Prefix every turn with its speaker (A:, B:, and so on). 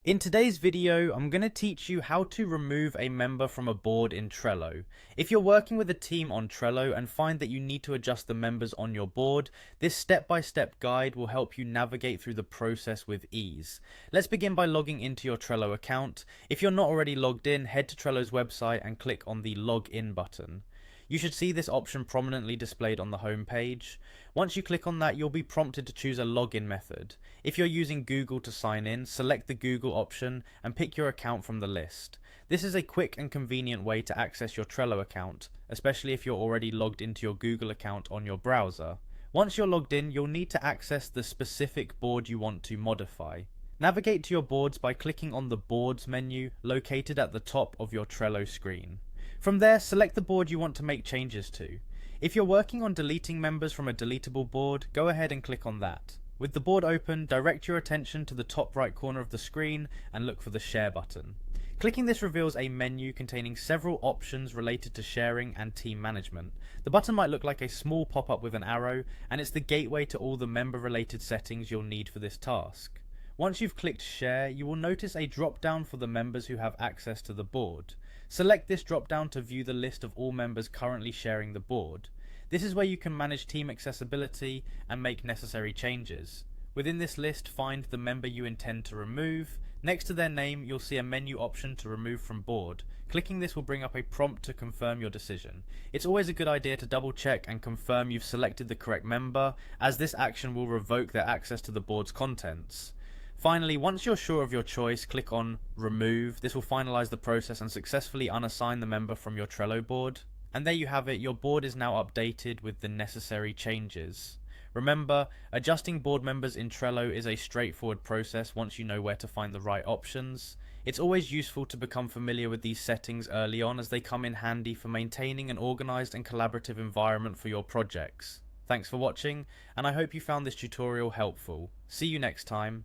A: In today's video, I'm going to teach you how to remove a member from a board in Trello. If you're working with a team on Trello and find that you need to adjust the members on your board, this step-by-step guide will help you navigate through the process with ease. Let's begin by logging into your Trello account. If you're not already logged in, head to Trello's website and click on the Login button. You should see this option prominently displayed on the home page. Once you click on that, you'll be prompted to choose a login method. If you're using Google to sign in, select the Google option and pick your account from the list. This is a quick and convenient way to access your Trello account, especially if you're already logged into your Google account on your browser. Once you're logged in, you'll need to access the specific board you want to modify. Navigate to your boards by clicking on the Boards menu located at the top of your Trello screen. From there, select the board you want to make changes to. If you're working on deleting members from a deletable board, go ahead and click on that. With the board open, direct your attention to the top right corner of the screen and look for the Share button. Clicking this reveals a menu containing several options related to sharing and team management. The button might look like a small pop-up with an arrow, and it's the gateway to all the member-related settings you'll need for this task. Once you've clicked Share, you will notice a drop-down for the members who have access to the board. Select this drop-down to view the list of all members currently sharing the board. This is where you can manage team accessibility and make necessary changes. Within this list, find the member you intend to remove. Next to their name, you'll see a menu option to remove from board. Clicking this will bring up a prompt to confirm your decision. It's always a good idea to double check and confirm you've selected the correct member, as this action will revoke their access to the board's contents. Finally, once you're sure of your choice, click on Remove. This will finalize the process and successfully unassign the member from your Trello board. And there you have it, your board is now updated with the necessary changes. Remember, adjusting board members in Trello is a straightforward process once you know where to find the right options. It's always useful to become familiar with these settings early on, as they come in handy for maintaining an organized and collaborative environment for your projects. Thanks for watching, and I hope you found this tutorial helpful. See you next time.